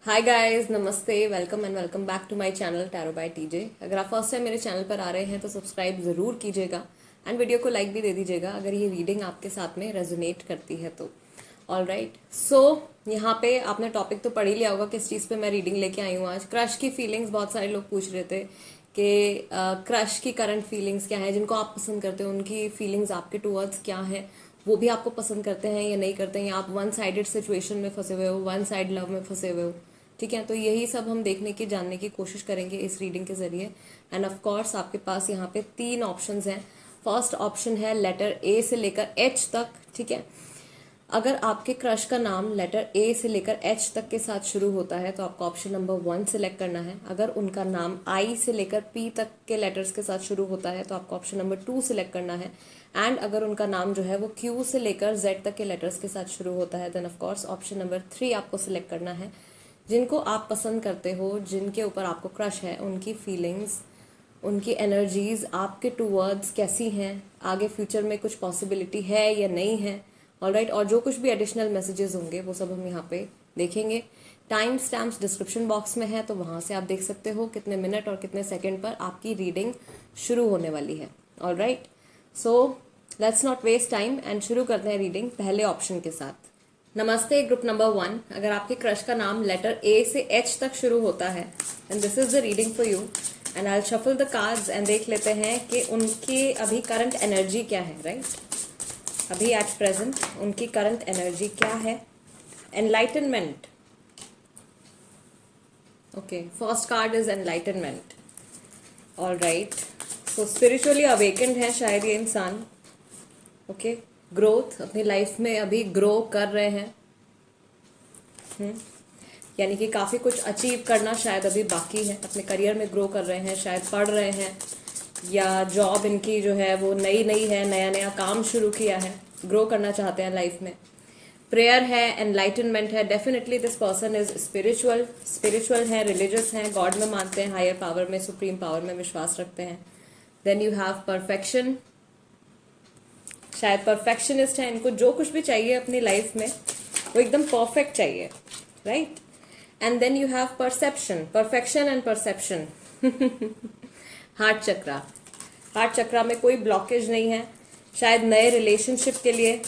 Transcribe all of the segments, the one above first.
हाय guys, नमस्ते, welcome and welcome back to my channel tarot by TJ. अगर आप first time मेरे channel पर आ रहे हैं तो सब्सक्राइब ज़रूर कीजिएगा एंड वीडियो को लाइक भी दे दीजिएगा अगर ये रीडिंग आपके साथ में रेजोनेट करती है तो। ऑल राइट, सो यहाँ पे आपने टॉपिक तो पढ़ ही लिया होगा किस चीज़ पे मैं रीडिंग लेके आई हूँ आज। क्रश की फीलिंग्स, बहुत सारे लोग पूछ रहे थे कि क्रश की करंट फीलिंग्स क्या है, जिनको आप पसंद करते हो उनकी फीलिंग्स आपके टूवर्ड्स क्या है, वो भी आपको पसंद करते हैं या नहीं करते हैं, या आप वन साइडेड सिचुएशन में फंसे हुए हो, वन साइड लव में फंसे हुए हो। ठीक है, तो यही सब हम देखने की, जानने की कोशिश करेंगे इस रीडिंग के जरिए। एंड ऑफ कोर्स आपके पास यहाँ पे 3 ऑप्शंस हैं। फर्स्ट ऑप्शन है लेटर ए से लेकर एच तक। ठीक है, अगर आपके क्रश का नाम लेटर ए से लेकर एच तक के साथ शुरू होता है तो आपको ऑप्शन नंबर 1 सिलेक्ट करना है। अगर उनका नाम आई से लेकर पी तक के लेटर्स के साथ शुरू होता है तो आपको ऑप्शन नंबर 2 सिलेक्ट करना है। एंड अगर उनका नाम जो है वो क्यू से लेकर जेड तक के लेटर्स के साथ शुरू होता है then of course option number 3 आपको सिलेक्ट करना है। जिनको आप पसंद करते हो, जिनके ऊपर आपको क्रश है, उनकी फीलिंग्स, उनकी एनर्जीज आपके टूवर्ड्स कैसी हैं, आगे फ्यूचर में कुछ पॉसिबिलिटी है या नहीं है। ऑलराइट, और जो कुछ भी एडिशनल मैसेजेस होंगे वो सब हम यहाँ पे देखेंगे। टाइम स्टैम्प्स डिस्क्रिप्शन बॉक्स में है तो वहाँ से आप देख सकते हो कितने मिनट और कितने सेकंड पर आपकी रीडिंग शुरू होने वाली है। Alright, so let's not waste time and शुरू करते हैं रीडिंग पहले ऑप्शन के साथ। नमस्ते ग्रुप नंबर 1। अगर आपके क्रश का नाम लेटर ए से एच तक शुरू होता है and this is the reading for you and I shuffle the cards and देख लेते हैं कि उनकी अभी करंट एनर्जी क्या है। राइट, अभी एट प्रेजेंट उनकी करंट एनर्जी क्या है। Enlightenment. Okay, first card is enlightenment. All right, so spiritually awakened है शायद ये इंसान। ओके, ग्रोथ, अपनी लाइफ में अभी ग्रो कर रहे हैं। यानी कि काफ़ी कुछ अचीव करना शायद अभी बाकी है। अपने करियर में ग्रो कर रहे हैं, शायद पढ़ रहे हैं या जॉब इनकी जो है वो नई नई है, नया नया काम शुरू किया है, ग्रो करना चाहते हैं लाइफ में। प्रेयर है, एनलाइटनमेंट है। Definitely this person is spiritual है, रिलीजियस है, गॉड में मानते हैं, हायर पावर में, सुप्रीम पावर में विश्वास रखते हैं। Then you have perfection. शायद परफेक्शनिस्ट है, इनको जो कुछ भी चाहिए अपनी लाइफ में वो एकदम परफेक्ट चाहिए। Right, and then you have perception, perfection and perception. Heart chakra. Heart chakra में कोई ब्लॉकेज नहीं है। शायद नए रिलेशनशिप के लिए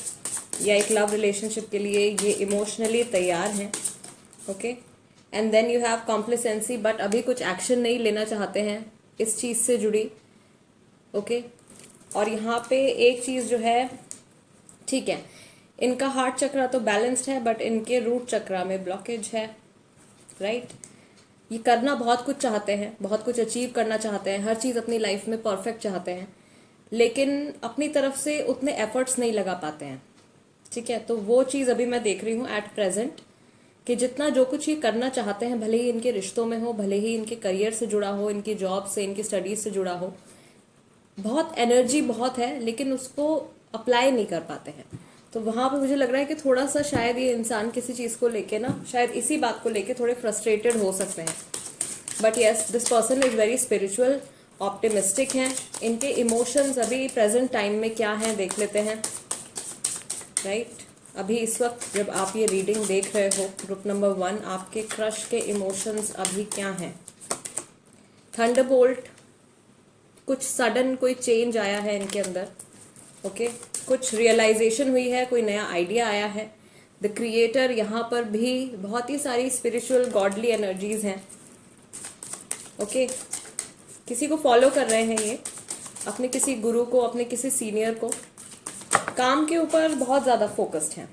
या एक लव रिलेशनशिप के लिए ये इमोशनली तैयार हैं। Okay, and then you have complacency, but अभी कुछ एक्शन नहीं लेना चाहते हैं इस चीज़ से जुड़ी। ओके, और यहाँ पे एक चीज़ जो है, ठीक है, इनका हार्ट चक्रा तो बैलेंस्ड है बट इनके रूट चक्रा में ब्लॉकेज है। राइट, ये करना बहुत कुछ चाहते हैं, बहुत कुछ अचीव करना चाहते हैं, हर चीज़ अपनी लाइफ में परफेक्ट चाहते हैं, लेकिन अपनी तरफ से उतने एफर्ट्स नहीं लगा पाते हैं। ठीक है, तो वो चीज़ अभी मैं देख रही हूँ एट प्रेजेंट कि जितना जो कुछ ये करना चाहते हैं, भले ही इनके रिश्तों में हो, भले ही इनके करियर से जुड़ा हो, इनकी जॉब से, इनकी स्टडीज से जुड़ा हो, बहुत एनर्जी बहुत है लेकिन उसको अप्लाई नहीं कर पाते हैं। तो वहाँ पे मुझे लग रहा है कि थोड़ा सा शायद ये इंसान किसी चीज़ को लेके ना, शायद इसी बात को लेके थोड़े फ्रस्ट्रेटेड हो सकते हैं। But yes, this person is very spiritual, optimistic हैं। इनके इमोशंस अभी प्रेजेंट टाइम में क्या हैं देख लेते हैं। राइट, अभी इस वक्त जब आप ये रीडिंग देख रहे हो ग्रुप नंबर 1, आपके क्रश के इमोशंस अभी क्या हैं। थंडरबोल्ट, कुछ सडन कोई चेंज आया है इनके अंदर। ओके, कुछ रियलाइजेशन हुई है, कोई नया आइडिया आया है। द क्रिएटर, यहाँ पर भी बहुत ही सारी स्पिरिचुअल गॉडली एनर्जीज हैं। ओके, किसी को फॉलो कर रहे हैं ये, अपने किसी गुरु को, अपने किसी सीनियर को, काम के ऊपर बहुत ज़्यादा फोकस्ड हैं।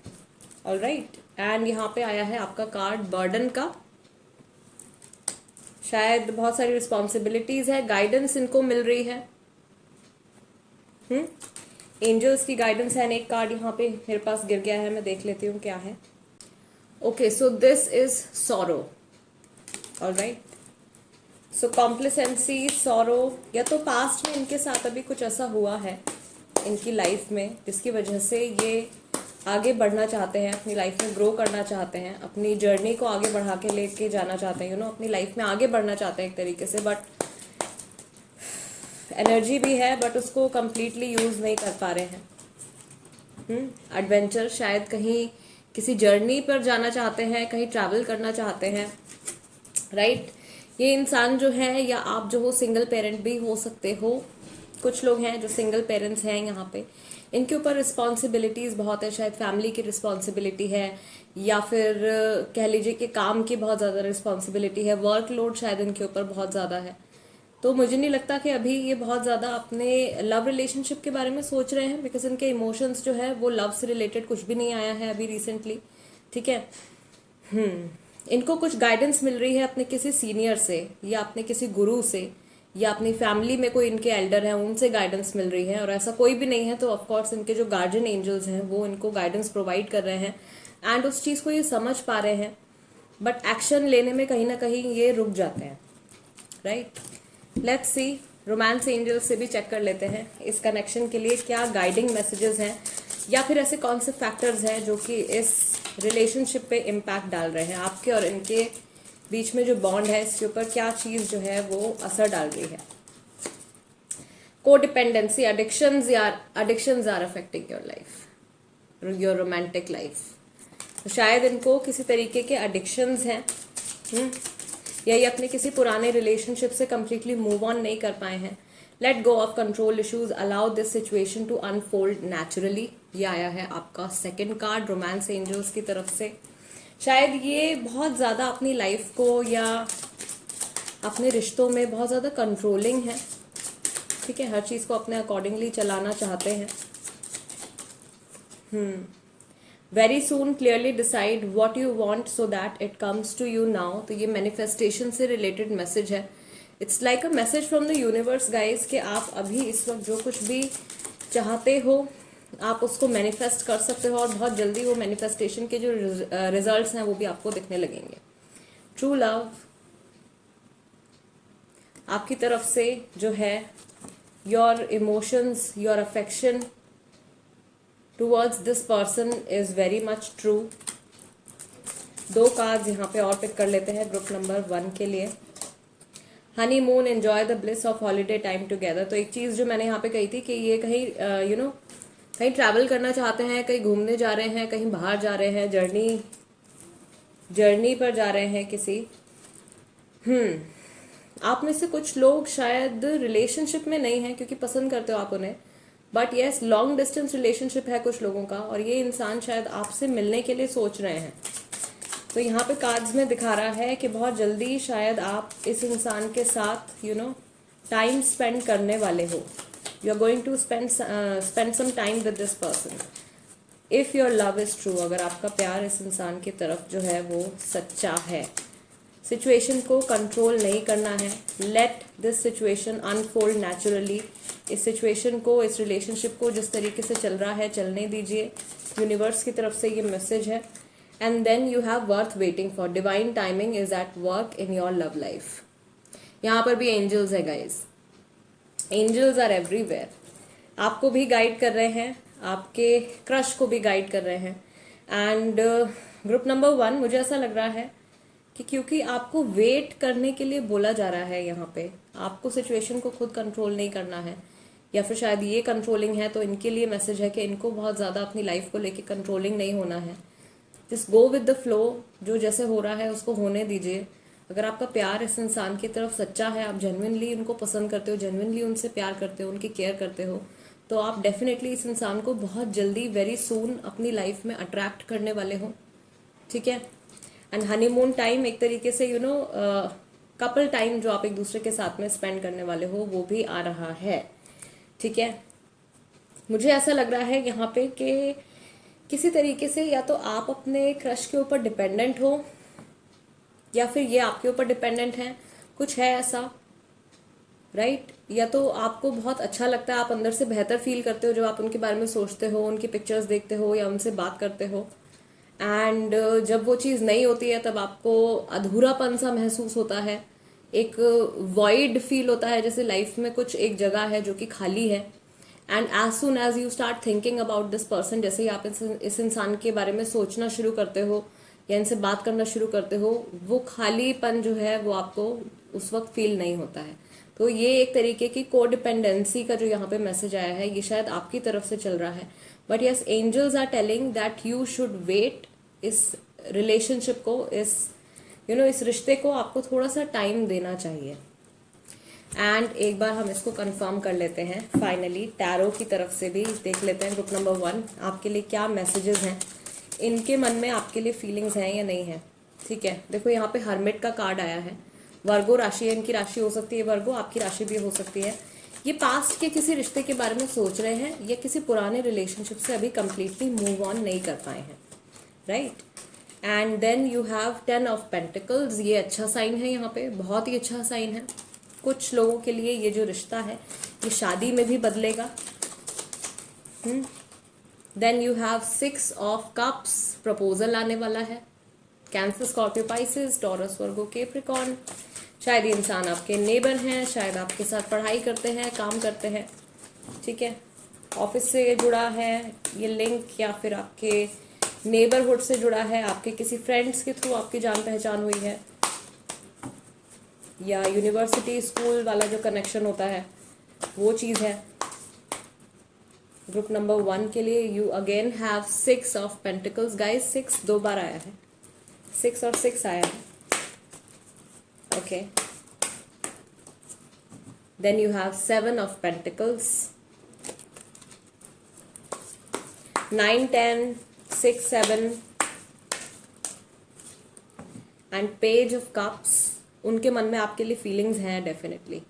ऑलराइट, एंड यहाँ पे आया है आपका कार्ड बर्डन का। शायद बहुत सारी रिस्पॉन्सिबिलिटीज है, गाइडेंस इनको मिल रही है। एंजल्स की गाइडेंस है। एक कार्ड यहाँ पे मेरे पास गिर गया है, मैं देख लेती हूँ क्या है। Okay, so this is sorrow. Alright, so complacency, sorrow, या तो पास्ट में इनके साथ अभी कुछ ऐसा हुआ है इनकी लाइफ में जिसकी वजह से ये आगे बढ़ना चाहते हैं, अपनी लाइफ में ग्रो करना चाहते हैं, अपनी जर्नी को आगे बढ़ा के लेके जाना चाहते हैं, अपनी लाइफ में आगे बढ़ना चाहते हैं एक तरीके से। बट एनर्जी भी है बट उसको कंप्लीटली यूज़ नहीं कर पा रहे हैं। एडवेंचर, शायद कहीं किसी जर्नी पर जाना चाहते हैं, कहीं ट्रैवल करना चाहते हैं, राइट। ये इंसान जो है, या आप जो हो सिंगल पेरेंट भी हो सकते हो, कुछ लोग हैं जो सिंगल पेरेंट्स हैं यहाँ पे, इनके ऊपर रिस्पॉन्सिबिलिटीज बहुत है, शायद फैमिली की रिस्पॉन्सिबिलिटी है, या फिर कह लीजिए कि काम की बहुत ज़्यादा रिस्पॉन्सिबिलिटी है, वर्कलोड शायद इनके ऊपर बहुत ज़्यादा है। तो मुझे नहीं लगता कि अभी ये बहुत ज़्यादा अपने लव रिलेशनशिप के बारे में सोच रहे हैं, बिकॉज इनके इमोशंस जो है वो लव से रिलेटेड कुछ भी नहीं आया है अभी रिसेंटली, ठीक है। इनको कुछ गाइडेंस मिल रही है अपने किसी सीनियर से, या अपने किसी गुरु से, या अपनी फैमिली में कोई इनके एल्डर हैं उनसे गाइडेंस मिल रही है, और ऐसा कोई भी नहीं है तो ऑफकोर्स इनके जो गार्जियन एंजल्स हैं वो इनको गाइडेंस प्रोवाइड कर रहे हैं, एंड उस चीज़ को ये समझ पा रहे हैं, बट एक्शन लेने में कहीं ना कहीं ये रुक जाते हैं, right. Let's see, romance angels से भी चेक कर लेते हैं इस कनेक्शन के लिए क्या गाइडिंग मैसेजेस हैं, या फिर ऐसे कौन से फैक्टर्स हैं जो कि इस रिलेशनशिप पे इम्पैक्ट डाल रहे हैं, आपके और इनके बीच में जो बॉन्ड है इसके ऊपर क्या चीज़ जो है वो असर डाल रही है। Codependency, addictions are affecting your life, your romantic life. तो शायद इनको किसी तरीके के एडिक्शंस हैं, या ये अपने किसी पुराने रिलेशनशिप से कम्प्लीटली मूव ऑन नहीं कर पाए हैं। Let go of control issues, allow this situation to unfold naturally. ये आया है आपका सेकंड कार्ड रोमांस एंजल्स की तरफ से। शायद ये बहुत ज़्यादा अपनी लाइफ को या अपने रिश्तों में बहुत ज़्यादा कंट्रोलिंग है, ठीक है, हर चीज़ को अपने अकॉर्डिंगली चलाना चाहते हैं। Very soon clearly decide what you want so that it comes to you now. तो ये मैनिफेस्टेशन से रिलेटेड मैसेज है। It's like a message from the universe guys कि आप अभी इस वक्त जो कुछ भी चाहते हो आप उसको मैनिफेस्ट कर सकते हो, और बहुत जल्दी वो मैनिफेस्टेशन के जो रिजल्ट्स हैं वो भी आपको दिखने लगेंगे। ट्रू लव आपकी तरफ से जो है, your emotions, your affection towards this person is very much true. 2 cards यहाँ पे और पिक कर लेते हैं ग्रुप नंबर 1 के लिए। Honeymoon, enjoy the bliss of holiday time together. तो एक चीज़ जो मैंने यहाँ पे कही थी कि ये कहीं कहीं ट्रैवल करना चाहते हैं, कहीं घूमने जा रहे हैं, कहीं बाहर जा रहे हैं, जर्नी पर जा रहे हैं किसी। आप में से कुछ लोग शायद रिलेशनशिप में नहीं हैं क्योंकि पसंद करते हो आप उन्हें, but yes long distance relationship है कुछ लोगों का, और ये इंसान शायद आपसे मिलने के लिए सोच रहे हैं। तो यहाँ पे कार्ड्स में दिखा रहा है कि बहुत जल्दी शायद आप इस इंसान के साथ टाइम स्पेंड करने वाले हो। You are going to spend some time with this person if your love is true. अगर आपका प्यार इस इंसान की तरफ जो है वो सच्चा है। सिचुएशन को कंट्रोल नहीं करना है। Let this situation unfold naturally. इस सिचुएशन को, इस रिलेशनशिप को जिस तरीके से चल रहा है चलने दीजिए। यूनिवर्स की तरफ से ये मैसेज है। And then you have worth waiting for. Divine timing is at work in your love life. यहाँ पर भी एंजल्स है गाइज। Angels are everywhere. आपको भी गाइड कर रहे हैं, आपके क्रश को भी गाइड कर रहे हैं। एंड ग्रुप नंबर 1 मुझे ऐसा लग रहा है कि क्योंकि आपको वेट करने के लिए बोला जा रहा है यहाँ पे, आपको सिचुएशन को खुद कंट्रोल नहीं करना है, या फिर शायद ये कंट्रोलिंग है तो इनके लिए मैसेज है कि इनको बहुत ज़्यादा अपनी लाइफ को लेके कंट्रोलिंग नहीं होना है। Just go with the flow, जो जैसे हो रहा है उसको होने दीजिए। अगर आपका प्यार इस इंसान की तरफ सच्चा है, आप जेन्युइनली उनको पसंद करते हो, जेन्युइनली उनसे प्यार करते हो, उनकी केयर करते हो, तो आप डेफिनेटली इस इंसान को बहुत जल्दी, वेरी सून अपनी लाइफ में अट्रैक्ट करने वाले हो, ठीक है। एंड हनीमून टाइम एक तरीके से कपल टाइम जो आप एक दूसरे के साथ में स्पेंड करने वाले हो वो भी आ रहा है, ठीक है। मुझे ऐसा लग रहा है यहाँ पे कि किसी तरीके से या तो आप अपने क्रश के ऊपर डिपेंडेंट हो, या फिर ये आपके ऊपर डिपेंडेंट हैं, कुछ है ऐसा, राइट। या तो आपको बहुत अच्छा लगता है, आप अंदर से बेहतर फील करते हो जब आप उनके बारे में सोचते हो, उनकी पिक्चर्स देखते हो या उनसे बात करते हो। एंड जब वो चीज़ नहीं होती है तब आपको अधूरापन सा महसूस होता है, एक वॉइड फील होता है, जैसे लाइफ में कुछ एक जगह है जो कि खाली है। And as soon as you start thinking about this person, जैसे ही आप इस इंसान के बारे में सोचना शुरू करते हो या इनसे बात करना शुरू करते हो, वो खालीपन जो है वो आपको उस वक्त फील नहीं होता है। तो ये एक तरीके की कोडिपेंडेंसी का जो यहाँ पे मैसेज आया है, ये शायद आपकी तरफ से चल रहा है। But yes, angels are telling that you should wait इस रिलेशनशिप को, इस इस रिश्ते को आपको थोड़ा सा टाइम देना चाहिए। एंड एक बार हम इसको कंफर्म कर लेते हैं फाइनली, टैरो की तरफ से भी देख लेते हैं ग्रुप नंबर 1 आपके लिए क्या मैसेजेस हैं, इनके मन में आपके लिए फीलिंग्स हैं या नहीं है। ठीक है, देखो यहाँ पे हर्मिट का कार्ड आया है। वर्गो राशि है, इनकी राशि हो सकती है वर्गो, आपकी राशि भी हो सकती है। ये पास्ट के किसी रिश्ते के बारे में सोच रहे हैं या किसी पुराने रिलेशनशिप से अभी कंप्लीटली मूव ऑन नहीं कर पाए हैं, right. And then you have 10 of pentacles, ये अच्छा साइन है, यहाँ पे बहुत ही अच्छा साइन है। कुछ लोगों के लिए ये जो रिश्ता है ये शादी में भी बदलेगा। Then you have 6 of cups, proposal आने वाला है। Cancer, Scorpio, Pisces, Taurus, Virgo, Capricorn. शायद ये इंसान आपके नेबर हैं, शायद आपके साथ पढ़ाई करते हैं, काम करते हैं, ठीक है, ऑफिस से जुड़ा है ये लिंक, या फिर आपके नेबरहुड से जुड़ा है, आपके किसी फ्रेंड्स के थ्रू आपकी जान पहचान हुई है, या यूनिवर्सिटी स्कूल वाला जो कनेक्शन होता है वो चीज़ है। ग्रुप नंबर 1 के लिए you again have 6 of pentacles guys, 6 2 बार आया है, 6 और 6 आया है, okay. Then you have 7 of pentacles, 9 10 6 7 and page of cups. उनके मन में आपके लिए फीलिंग्स हैं डेफिनेटली,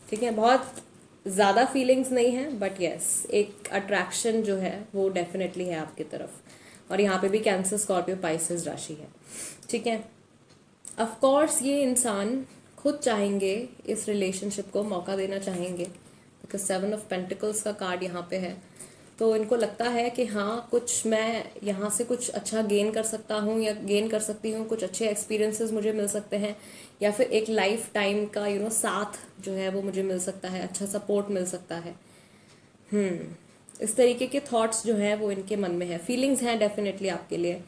ठीक है, बहुत ज़्यादा फीलिंग्स नहीं है बट यस एक अट्रैक्शन जो है वो डेफिनेटली है आपकी तरफ। और यहाँ पे भी कैंसर, स्कॉर्पियो, पाइसेस राशि है, ठीक है। ऑफ कोर्स ये इंसान खुद चाहेंगे इस रिलेशनशिप को मौका देना चाहेंगे, बिकॉज 7 ऑफ पेंटिकल्स का कार्ड यहाँ पे है। तो इनको लगता है कि हाँ कुछ मैं यहाँ से कुछ अच्छा गेन कर सकता हूँ या गेन कर सकती हूँ, कुछ अच्छे एक्सपीरियंसेस मुझे मिल सकते हैं, या फिर एक लाइफ टाइम का साथ जो है वो मुझे मिल सकता है, अच्छा सपोर्ट मिल सकता है। इस तरीके के थॉट्स जो हैं वो इनके मन में है, फीलिंग्स हैं डेफिनेटली आपके लिए।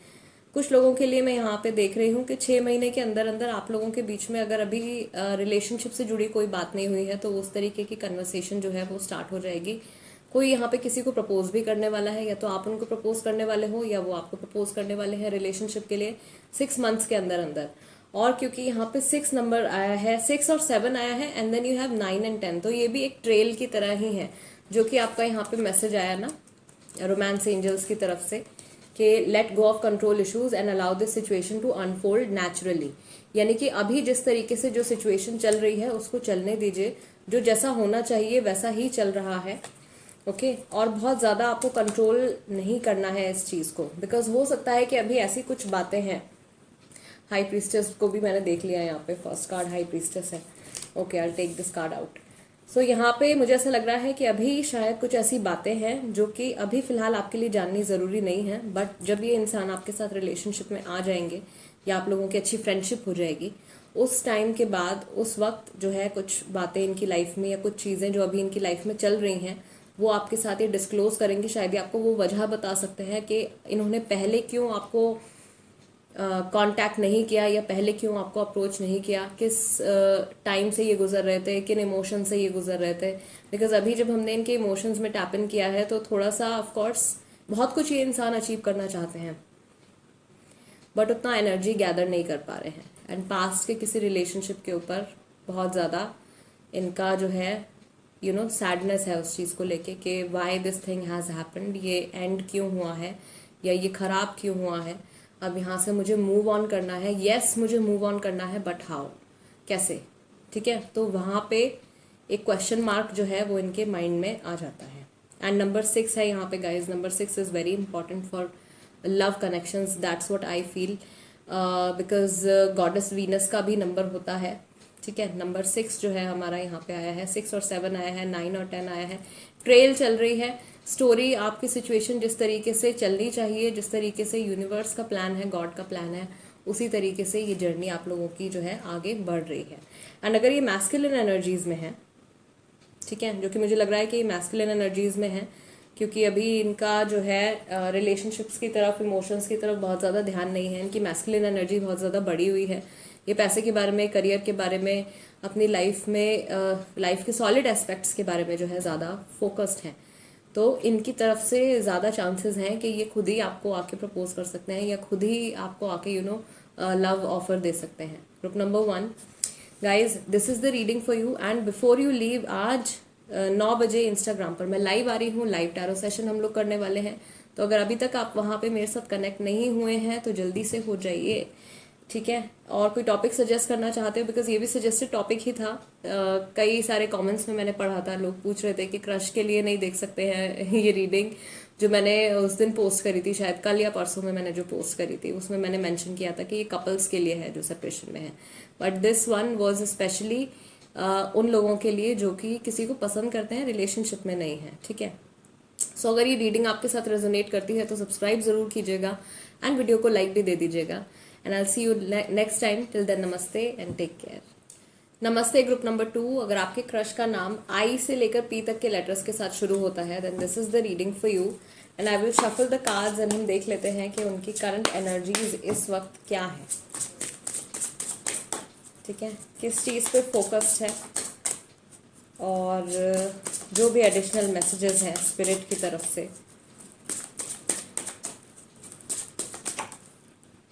कुछ लोगों के लिए मैं यहाँ पे देख रही हूँ कि 6 महीने के अंदर अंदर आप लोगों के बीच में अगर अभी रिलेशनशिप से जुड़ी कोई बात नहीं हुई है तो उस तरीके की कन्वर्सेशन जो है वो स्टार्ट हो जाएगी। कोई यहाँ पे किसी को प्रपोज भी करने वाला है, या तो आप उनको प्रपोज करने वाले हो या वो आपको प्रपोज करने वाले हैं रिलेशनशिप के लिए 6 मंथ्स के अंदर अंदर। और क्योंकि यहाँ पे 6 नंबर आया है, 6 और 7 आया है, and then you have 9 and 10, तो ये भी एक ट्रेल की तरह ही है जो कि आपका यहाँ पे मैसेज आया ना रोमांस एंजल्स की तरफ से कि let go of control issues and allow this situation to unfold naturally. यानी कि अभी जिस तरीके से जो सिचुएशन चल रही है उसको चलने दीजिए, जो जैसा होना चाहिए वैसा ही चल रहा है, ओके। और बहुत ज़्यादा आपको कंट्रोल नहीं करना है इस चीज़ को, बिकॉज हो सकता है कि अभी ऐसी कुछ बातें हैं। हाई प्रीस्टेस को भी मैंने देख लिया, यहाँ पे फर्स्ट कार्ड हाई प्रीस्टेस है, okay, I take this card out. So यहाँ पे मुझे ऐसा लग रहा है कि अभी शायद कुछ ऐसी बातें हैं जो कि अभी फिलहाल आपके लिए जाननी ज़रूरी नहीं है, बट जब ये इंसान आपके साथ रिलेशनशिप में आ जाएंगे या आप लोगों की अच्छी फ्रेंडशिप हो जाएगी, उस टाइम के बाद उस वक्त जो है कुछ बातें इनकी लाइफ में या कुछ चीज़ें जो अभी इनकी लाइफ में चल रही हैं वो आपके साथ ये डिस्क्लोज करेंगे। शायद ही आपको वो वजह बता सकते हैं कि इन्होंने पहले क्यों आपको कांटेक्ट नहीं किया या पहले क्यों आपको अप्रोच नहीं किया, किस टाइम से ये गुजर रहे थे, किन इमोशन से ये गुजर रहे थे। बिकॉज अभी जब हमने इनके इमोशंस में टैप इन किया है तो थोड़ा सा ऑफ कोर्स बहुत कुछ ये इंसान अचीव करना चाहते हैं बट उतना एनर्जी गैदर नहीं कर पा रहे हैं। एंड पास्ट के किसी रिलेशनशिप के ऊपर बहुत ज़्यादा इनका जो है सैडनेस है उस चीज़ को लेके कि why this thing has happened, ये एंड क्यों हुआ है या ये ख़राब क्यों हुआ है। अब यहाँ से मुझे मूव ऑन करना है, यस मुझे मूव ऑन करना है, बट हाउ, कैसे, ठीक है। तो वहाँ पे एक क्वेश्चन मार्क जो है वो इनके माइंड में आ जाता है। एंड नंबर 6 है यहाँ पे guys, number 6 is very important for love connections, that's what I feel, because goddess Venus का भी नंबर होता है, ठीक है। नंबर 6 जो है हमारा यहाँ पे आया है, 6 और 7 आया है, 9 और 10 आया है, ट्रेल चल रही है स्टोरी। आपकी सिचुएशन जिस तरीके से चलनी चाहिए, जिस तरीके से यूनिवर्स का प्लान है, गॉड का प्लान है, उसी तरीके से ये जर्नी आप लोगों की जो है आगे बढ़ रही है। एंड अगर ये मैस्कुलिन एनर्जीज में है, ठीक है, जो कि मुझे लग रहा है कि ये मैस्कुलिन एनर्जीज में है, क्योंकि अभी इनका जो है रिलेशनशिप्स की तरफ, इमोशंस की तरफ बहुत ज़्यादा ध्यान नहीं है, इनकी मैस्कुलिन एनर्जी बहुत ज़्यादा बढ़ी हुई है। ये पैसे के बारे में, करियर के बारे में, अपनी लाइफ में लाइफ के सॉलिड एस्पेक्ट्स के बारे में जो है ज़्यादा फोकस्ड हैं। तो इनकी तरफ से ज़्यादा चांसेस हैं कि ये खुद ही आपको आके प्रपोज कर सकते हैं या खुद ही आपको आके लव ऑफर दे सकते हैं। Group number 1, guys this is the reading for you. And before you leave, आज 9 बजे इंस्टाग्राम पर मैं लाइव आ रही हूँ, लाइव टैरो सेशन हम लोग करने वाले हैं। तो अगर अभी तक आप वहाँ पे मेरे साथ कनेक्ट नहीं हुए हैं तो जल्दी से हो जाइए, ठीक है। और कोई टॉपिक सजेस्ट करना चाहते हो, बिकॉज ये भी सजेस्टेड टॉपिक ही था। कई सारे कमेंट्स में मैंने पढ़ा था, लोग पूछ रहे थे कि क्रश के लिए नहीं देख सकते हैं ये रीडिंग, जो मैंने उस दिन पोस्ट करी थी, शायद कल या परसों में मैंने जो पोस्ट करी थी, उसमें मैंने मेंशन किया था कि ये कपल्स के लिए है जो सेपरेशन में है। But this one was specially उन लोगों के लिए जो कि किसी को पसंद करते हैं, रिलेशनशिप में नहीं है, ठीक है। सो अगर ये रीडिंग आपके साथ रेजोनेट करती है तो सब्सक्राइब जरूर कीजिएगा एंड वीडियो को लाइक भी दे दीजिएगा। And I see you next time. Till then नमस्ते एंड टेक केयर। नमस्ते ग्रुप नंबर 2, अगर आपके क्रश का नाम आई से लेकर पी तक के लेटर्स के साथ शुरू होता है then this is the reading for you. And I will shuffle the cards and हम देख लेते हैं कि उनकी करंट एनर्जीज इस वक्त क्या है, ठीक है, किस चीज़ पे फोकस्ड है और जो भी एडिशनल मैसेजेस हैं स्पिरिट की तरफ से।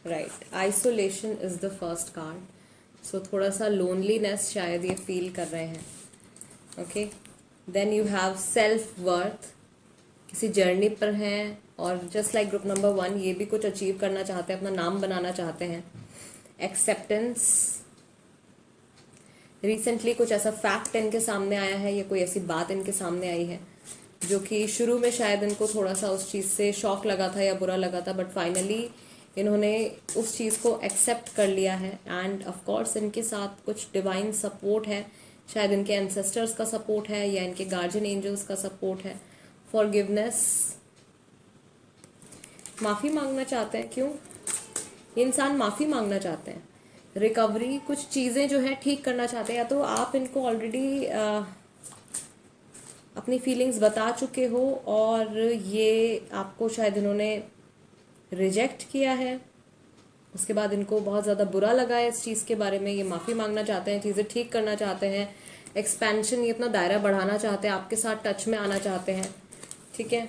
Right, isolation is the first card. So थोड़ा सा लोनलीनेस शायद ये फील कर रहे हैं, okay. Then you have self worth, किसी जर्नी पर हैं और जस्ट लाइक ग्रुप नंबर 1 ये भी कुछ अचीव करना चाहते हैं, अपना नाम बनाना चाहते हैं। एक्सेप्टेंस, रिसेंटली कुछ ऐसा फैक्ट इनके सामने आया है या कोई ऐसी बात इनके सामने आई है जो कि शुरू में शायद इनको थोड़ा सा उस चीज़ से शॉक लगा था या बुरा लगा था, बट फाइनली इन्होंने उस चीज़ को एक्सेप्ट कर लिया है। एंड ऑफ कोर्स इनके साथ कुछ डिवाइन सपोर्ट है, शायद इनके एंसेस्टर्स का सपोर्ट है या इनके गार्जियन एंजल्स का सपोर्ट है। फॉरगिवनेस, माफ़ी मांगना चाहते हैं। क्यों ये इंसान माफ़ी मांगना चाहते हैं? रिकवरी, कुछ चीज़ें जो है ठीक करना चाहते हैं, या तो आप इनको ऑलरेडी अपनी फीलिंग्स बता चुके हो और ये आपको शायद इन्होंने रिजेक्ट किया है, उसके बाद इनको बहुत ज़्यादा बुरा लगा है इस चीज़ के बारे में, ये माफ़ी मांगना चाहते हैं, चीज़ें ठीक करना चाहते हैं, एक्सपेंशन, ये अपना दायरा बढ़ाना चाहते हैं, आपके साथ टच में आना चाहते हैं, ठीक है।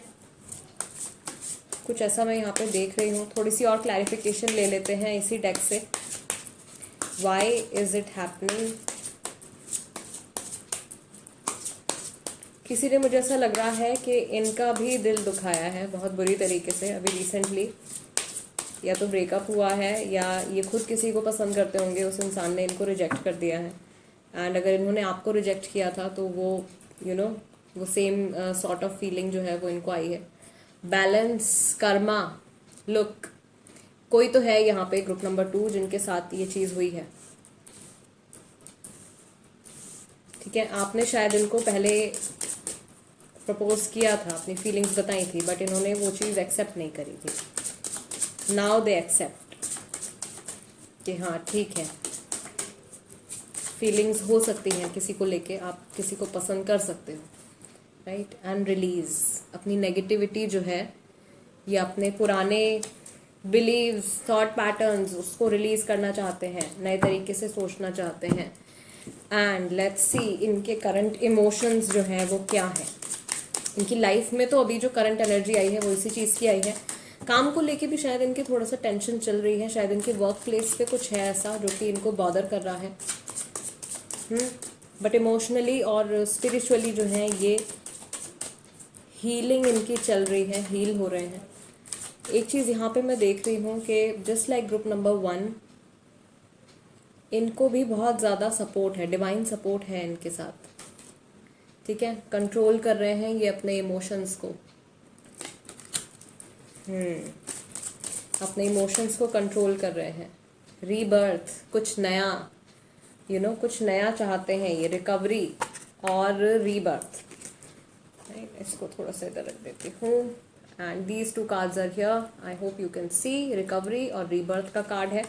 कुछ ऐसा मैं यहाँ पे देख रही हूँ। थोड़ी सी और क्लैरिफिकेशन ले लेते हैं इसी डेक से। Why is it happening? किसी ने, मुझे ऐसा लग रहा है कि इनका भी दिल दुखाया है बहुत बुरी तरीके से अभी रिसेंटली, या तो ब्रेकअप हुआ है या ये खुद किसी को पसंद करते होंगे, उस इंसान ने इनको रिजेक्ट कर दिया है। एंड अगर इन्होंने आपको रिजेक्ट किया था तो वो वो सेम सॉर्ट ऑफ फीलिंग जो है वो इनको आई है। बैलेंस, कर्मा, लुक, कोई तो है यहाँ पे ग्रुप नंबर 2 जिनके साथ ये चीज़ हुई है, ठीक है। आपने शायद इनको पहले प्रपोज किया था, अपनी फीलिंग्स बताई थी, बट इन्होंने वो चीज़ एक्सेप्ट नहीं करी थी। नाउ दे एक्सेप्ट कि हाँ ठीक है, फीलिंग्स हो सकती हैं किसी को लेके, आप किसी को पसंद कर सकते हो, राइट। एंड रिलीज, अपनी नेगेटिविटी जो है या अपने पुराने बिलीव्स, थॉट पैटर्न्स, उसको रिलीज करना चाहते हैं, नए तरीके से सोचना चाहते हैं। एंड लेट्स सी इनके करंट इमोशंस जो है वो क्या है इनकी लाइफ में। तो अभी जो करंट एनर्जी आई है वो इसी चीज़ की आई है। काम को लेके भी शायद इनके थोड़ा सा टेंशन चल रही है, शायद इनके वर्क प्लेस पे कुछ है ऐसा जो कि इनको बॉदर कर रहा है। बट इमोशनली और स्पिरिचुअली जो है ये हीलिंग इनकी चल रही है, हील हो रहे हैं। एक चीज़ यहाँ पे मैं देख रही हूँ कि जस्ट लाइक ग्रुप नंबर 1 इनको भी बहुत ज़्यादा सपोर्ट है, डिवाइन सपोर्ट है इनके साथ, ठीक है। कंट्रोल कर रहे हैं ये अपने इमोशंस को, अपने इमोशंस को कंट्रोल कर रहे हैं। रीबर्थ, कुछ नया, कुछ नया चाहते हैं ये, रिकवरी और रीबर्थ। इसको थोड़ा सा इधर रख देती हूँ। And these 2 cards are here, I hope you can see. Recovery और रीबर्थ का कार्ड है।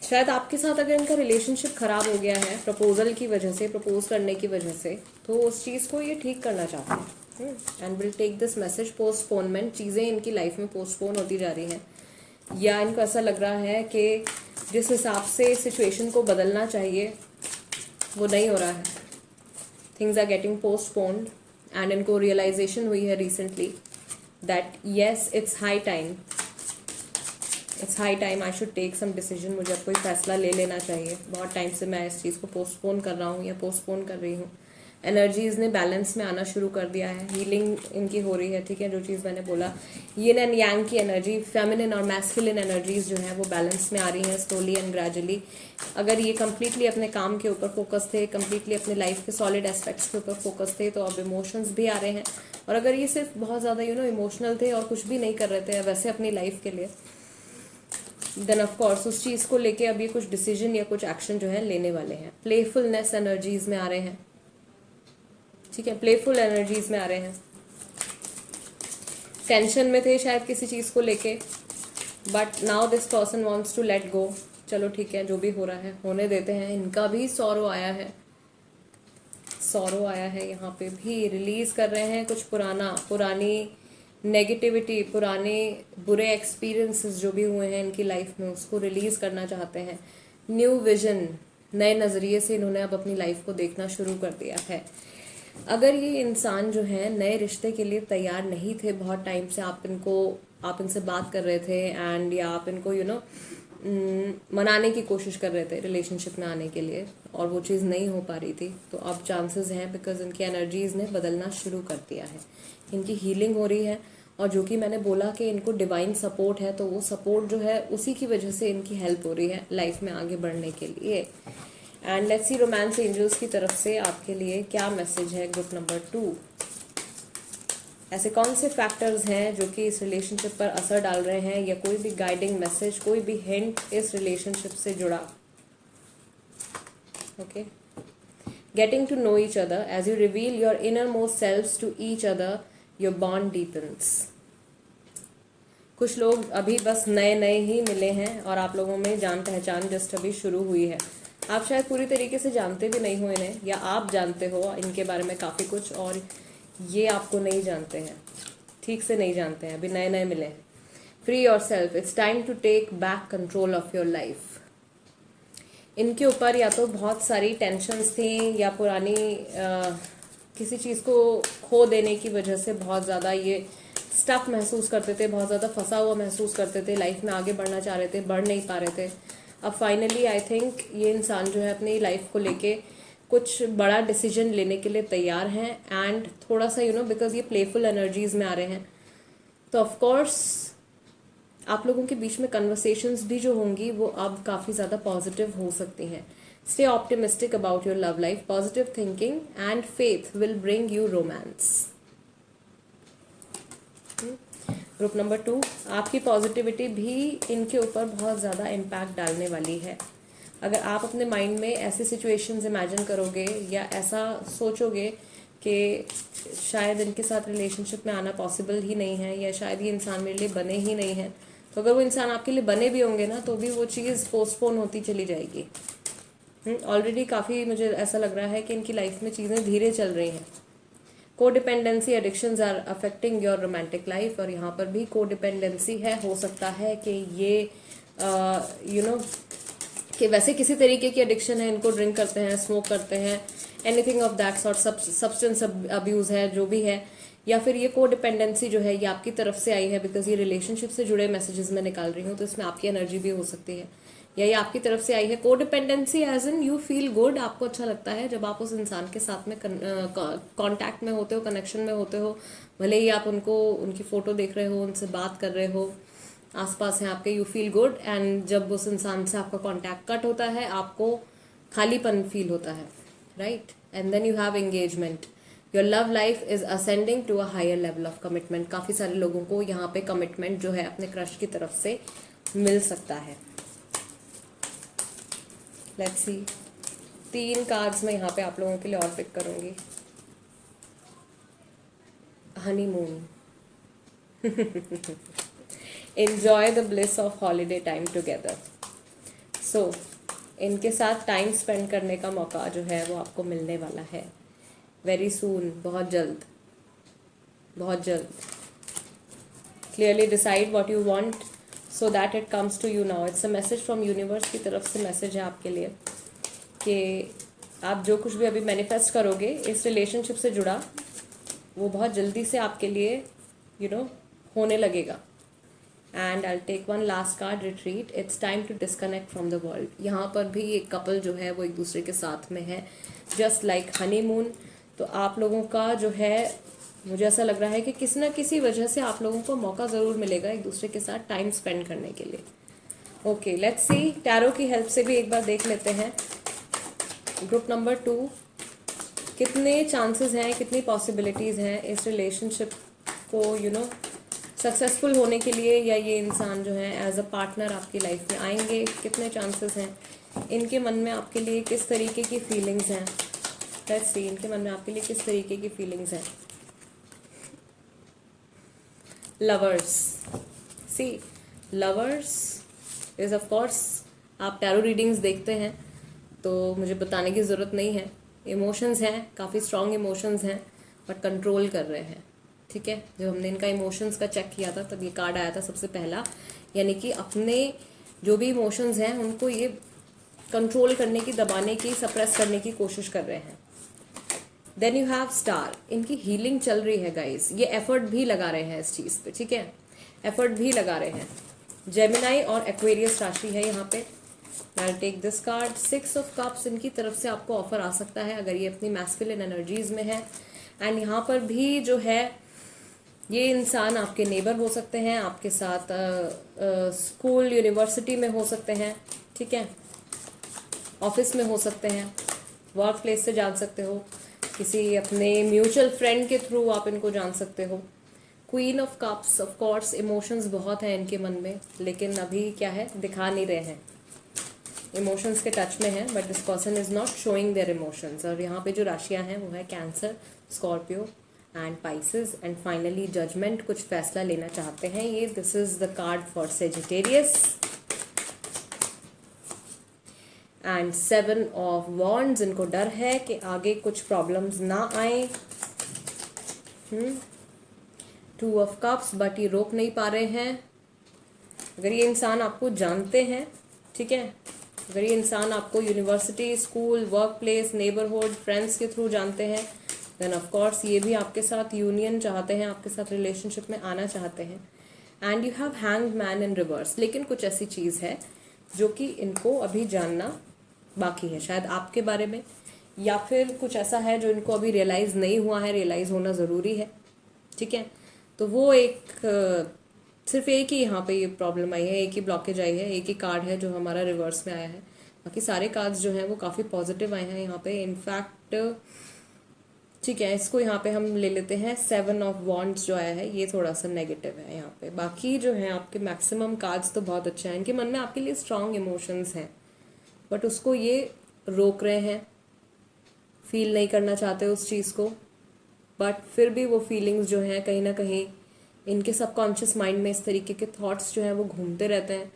शायद आपके साथ अगर इनका रिलेशनशिप खराब हो गया है प्रपोजल की वजह से, प्रपोज करने की वजह से, तो उस चीज़ को ये ठीक करना चाहते हैं। And will take this message, postponement, चीज़ें इनकी लाइफ में पोस्टपोन होती जा रही हैं, या इनको ऐसा लग रहा है कि जिस हिसाब से सिचुएशन को बदलना चाहिए वो नहीं हो रहा है। Things are getting postponed and इनको रियलाइजेशन हुई है recently that yes it's high time I should take some decision. मुझे अब कोई फैसला ले लेना चाहिए। बहुत टाइम से मैं इस चीज़ को पोस्टपोन कर रहा हूँ या पोस्टपोन कर रही हूँ। एनर्जीज ने बैलेंस में आना शुरू कर दिया है, हीलिंग इनकी हो रही है, ठीक है। जो चीज़ मैंने बोला, यिन एंड यांग की एनर्जी, फेमिनिन और मैस्कुलिन एनर्जीज जो है वो बैलेंस में आ रही हैं स्लोली एंड ग्रेजुअली। अगर ये कम्प्लीटली अपने काम के ऊपर फोकस थे, कम्प्लीटली अपने लाइफ के सॉलिड एस्पेक्ट्स के ऊपर फोकस थे, तो अब इमोशंस भी आ रहे हैं। और अगर ये सिर्फ बहुत ज़्यादा इमोशनल थे और कुछ भी नहीं कर रहे थे वैसे अपनी लाइफ के लिए, देन ऑफ कोर्स उस चीज़ को लेके अब ये कुछ डिसीजन या कुछ एक्शन जो है लेने वाले हैं। प्लेफुलनेस एनर्जीज में आ रहे हैं, ठीक है, प्लेफुल एनर्जीज में आ रहे हैं। टेंशन में थे शायद किसी चीज़ को लेके, but now this person wants to let go. चलो ठीक है, जो भी हो रहा है होने देते हैं। इनका भी सॉरो आया है, यहाँ पे भी रिलीज कर रहे हैं कुछ पुरानी नेगेटिविटी, पुराने बुरे एक्सपीरियंसेस जो भी हुए हैं इनकी लाइफ में, उसको रिलीज करना चाहते हैं। न्यू विजन, नए नज़रिए से इन्होंने अब अपनी लाइफ को देखना शुरू कर दिया है। अगर ये इंसान जो है नए रिश्ते के लिए तैयार नहीं थे, बहुत टाइम से आप इनसे बात कर रहे थे एंड या आप इनको मनाने की कोशिश कर रहे थे रिलेशनशिप में आने के लिए और वो चीज़ नहीं हो पा रही थी, तो अब चांसेस हैं बिकॉज इनकी एनर्जीज ने बदलना शुरू कर दिया है। इनकी हीलिंग हो रही है और जो कि मैंने बोला कि इनको डिवाइन सपोर्ट है, तो वो सपोर्ट जो है उसी की वजह से इनकी हेल्प हो रही है लाइफ में आगे बढ़ने के लिए। And let's see romance angels की तरफ से आपके लिए क्या मैसेज है ग्रुप नंबर 2। ऐसे कौन से फैक्टर्स हैं जो कि इस रिलेशनशिप पर असर डाल रहे हैं, या कोई भी गाइडिंग मैसेज, कोई भी हिंट इस रिलेशनशिप से जुड़ा। Okay, getting to know each other as you reveal your inner most selves to each other, your bond deepens. कुछ लोग अभी बस नए नए ही मिले हैं और आप लोगों में जान पहचान जस्ट अभी शुरू हुई है। आप शायद पूरी तरीके से जानते भी नहीं हो इन्हें, या आप जानते हो इनके बारे में काफ़ी कुछ और ये आपको नहीं जानते हैं, ठीक से नहीं जानते हैं, अभी नए नए मिले हैं। Free yourself, it's time to take back control of your life. इनके ऊपर या तो बहुत सारी टेंशन्स थी या पुरानी किसी चीज़ को खो देने की वजह से बहुत ज़्यादा ये स्टक महसूस करते थे, बहुत ज़्यादा फंसा हुआ महसूस करते थे, लाइफ में आगे बढ़ना चाह रहे थे, बढ़ नहीं पा रहे थे। अब फाइनली आई थिंक ये इंसान जो है अपनी लाइफ को लेके कुछ बड़ा डिसीजन लेने के लिए तैयार हैं। एंड थोड़ा सा बिकॉज ये प्लेफुल एनर्जीज में आ रहे हैं, तो ऑफ कोर्स आप लोगों के बीच में कन्वर्सेशंस भी जो होंगी वो अब काफ़ी ज़्यादा पॉजिटिव हो सकती हैं। Stay optimistic about your love life, positive thinking and faith will bring you romance. Group number 2, आपकी पॉजिटिविटी भी इनके ऊपर बहुत ज़्यादा इम्पैक्ट डालने वाली है। अगर आप अपने माइंड में ऐसी सिचुएशंस इमेजिन करोगे या ऐसा सोचोगे कि शायद इनके साथ रिलेशनशिप में आना पॉसिबल ही नहीं है, या शायद ये इंसान मेरे लिए बने ही नहीं है, तो अगर वो इंसान आपके लिए बने भी होंगे ना, तो भी वो चीज़ पोस्टपोन होती चली जाएगी। ऑलरेडी काफ़ी मुझे ऐसा लग रहा है कि इनकी लाइफ में चीज़ें धीरे चल रही हैं। Codependency addictions are affecting your romantic life, और यहाँ पर भी कोडिपेंडेंसी है। हो सकता है कि ये कि वैसे किसी तरीके की एडिक्शन है, इनको ड्रिंक करते हैं, स्मोक करते हैं, anything of that sort, substance abuse है, जो भी है, या फिर ये कोडिपेंडेंसी जो है ये आपकी तरफ से आई है बिकॉज ये रिलेशनशिप से जुड़े मैसेजेस मैं निकाल रही हूँ, तो इसमें आपकी एनर्जी भी हो सकती है, या ये आपकी तरफ से आई है। Codependency as in you feel good, आपको अच्छा लगता है जब आप उस इंसान के साथ में कांटेक्ट में होते हो, कनेक्शन में होते हो, भले ही आप उनकी फ़ोटो देख रहे हो, उनसे बात कर रहे हो, आसपास हैं आपके, यू फील गुड। एंड जब उस इंसान से आपका कांटेक्ट कट होता है आपको खालीपन फील होता है, right. And then you have engagement, your love life is ascending to a higher level of commitment. काफ़ी सारे लोगों को यहाँ पे कमिटमेंट जो है अपने क्रश की तरफ से मिल सकता है। लेट्स सी, 3 कार्ड्स मैं यहाँ पे आप लोगों के लिए और पिक करूँगी। Honeymoon, enjoy the bliss of holiday time together। so इनके साथ टाइम स्पेंड करने का मौका जो है वो आपको मिलने वाला है वेरी सून, बहुत जल्द, बहुत जल्द। Clearly decide what you want so that it comes to you now. It's a message from universe की तरफ से, मैसेज है आपके लिए कि आप जो कुछ भी अभी मैनिफेस्ट करोगे इस रिलेशनशिप से जुड़ा, वो बहुत जल्दी से आपके लिए होने लगेगा। And I take one last card, retreat, it's time to disconnect from the world. यहाँ पर भी एक कपल जो है वो एक दूसरे के साथ में है, जस्ट लाइक हनीमून। तो आप लोगों का जो है, मुझे ऐसा लग रहा है कि किसी ना किसी वजह से आप लोगों को मौका ज़रूर मिलेगा एक दूसरे के साथ टाइम स्पेंड करने के लिए। ओके, लेट्स सी, टैरो की हेल्प से भी एक बार देख लेते हैं। ग्रुप नंबर 2, कितने चांसेस हैं, कितनी पॉसिबिलिटीज़ हैं इस रिलेशनशिप को सक्सेसफुल होने के लिए, या ये इंसान जो है एज अ पार्टनर आपकी लाइफ में आएंगे, कितने चांसेस हैं, इनके मन में आपके लिए किस तरीके की फीलिंग्स हैं। लेट्स सी, इनके मन में आपके लिए किस तरीके की फीलिंग्स हैं। Lovers, see lovers is of course, आप टैरो रीडिंग्स देखते हैं तो मुझे बताने की ज़रूरत नहीं है। इमोशंस हैं, काफ़ी स्ट्रॉन्ग इमोशंस हैं, बट कंट्रोल कर रहे हैं। ठीक है, जब हमने इनका इमोशंस का चेक किया था तब ये कार्ड आया था सबसे पहला, यानी कि अपने जो भी इमोशंस हैं उनको ये कंट्रोल करने की, दबाने की, सप्रेस करने की कोशिश कर रहे हैं। देन यू हैव स्टार, इनकी हीलिंग चल रही है गाइस, ये एफर्ट भी लगा रहे हैं इस चीज़ पे। ठीक है, एफर्ट भी लगा रहे हैं। जेमिनाई और एक्वेरियस राशि है यहाँ पे। I take this card, 6 of cups, इनकी तरफ से आपको ऑफर आ सकता है अगर ये अपनी मैस्कुलिन एनर्जीज में है। एंड यहाँ पर भी जो है ये इंसान आपके नेबर हो सकते हैं, आपके साथ स्कूल यूनिवर्सिटी में हो सकते हैं। ठीक है, ऑफिस में हो सकते हैं, वर्क प्लेस से जान सकते हो, किसी अपने म्यूचुअल फ्रेंड के थ्रू आप इनको जान सकते हो। Queen of cups, of course emotions बहुत हैं इनके मन में, लेकिन अभी क्या है, दिखा नहीं रहे हैं, इमोशंस के टच में है, but this person is not showing their emotions. और यहाँ पे जो राशियाँ हैं वो है Cancer, Scorpio and Pisces, and finally judgement, कुछ फैसला लेना चाहते हैं ये। This is the card for Sagittarius. And 7 of wands, इनको डर है कि आगे कुछ प्रॉब्लम्स ना आए। 2 ऑफ कप्स, बट ये रोक नहीं पा रहे हैं। अगर ये इंसान आपको जानते हैं, ठीक है, अगर ये इंसान आपको university, school, work place, neighbourhood, friends के थ्रू जानते हैं, देन ऑफ कोर्स ये भी आपके साथ यूनियन चाहते हैं, आपके साथ रिलेशनशिप में आना चाहते हैं। And you have hanged man in reverse, लेकिन कुछ ऐसी चीज़ है जो कि इनको अभी जानना बाकी है, शायद आपके बारे में, या फिर कुछ ऐसा है जो इनको अभी रियलाइज़ नहीं हुआ है, रियलाइज़ होना ज़रूरी है। ठीक है, तो वो सिर्फ एक ही यहाँ पे ये प्रॉब्लम आई है, एक ही ब्लॉकेज आई है, एक ही कार्ड है जो हमारा रिवर्स में आया है। बाकी सारे कार्ड्स जो हैं वो काफ़ी पॉजिटिव आए हैं यहाँ पे, इनफैक्ट। ठीक है, इसको यहाँ पे हम ले लेते हैं, 7 ऑफ वॉन्ड्स जो आया है ये थोड़ा सा नेगेटिव है यहाँ पे। बाकी जो है आपके मैक्सिमम कार्ड्स तो बहुत अच्छे हैं, इनके मन में आपके लिए स्ट्रॉन्ग इमोशंस हैं, बट उसको ये रोक रहे हैं, फील नहीं करना चाहते उस चीज़ को, बट फिर भी वो फीलिंग्स जो हैं कहीं ना कहीं इनके सबकॉन्शियस माइंड में इस तरीके के थॉट्स जो हैं वो घूमते रहते हैं।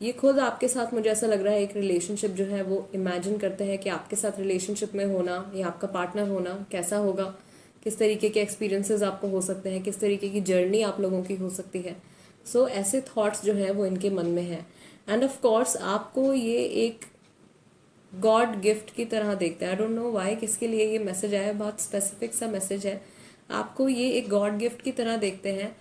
ये खुद आपके साथ, मुझे ऐसा लग रहा है, एक रिलेशनशिप जो है वो इमेजिन करते हैं कि आपके साथ रिलेशनशिप में होना या आपका पार्टनर होना कैसा होगा, किस तरीके के एक्सपीरियंसेस आपको हो सकते हैं, किस तरीके की जर्नी आप लोगों की हो सकती है। सो ऐसे थॉट्स जो हैं वो इनके मन में हैं। एंड ऑफ कोर्स आपको ये एक गॉड गिफ्ट की तरह देखते हैं। आई डोंट नो वाई, किसके लिए ये मैसेज आया, बहुत स्पेसिफिक सा मैसेज है। आपको ये एक गॉड गिफ्ट की तरह देखते हैं।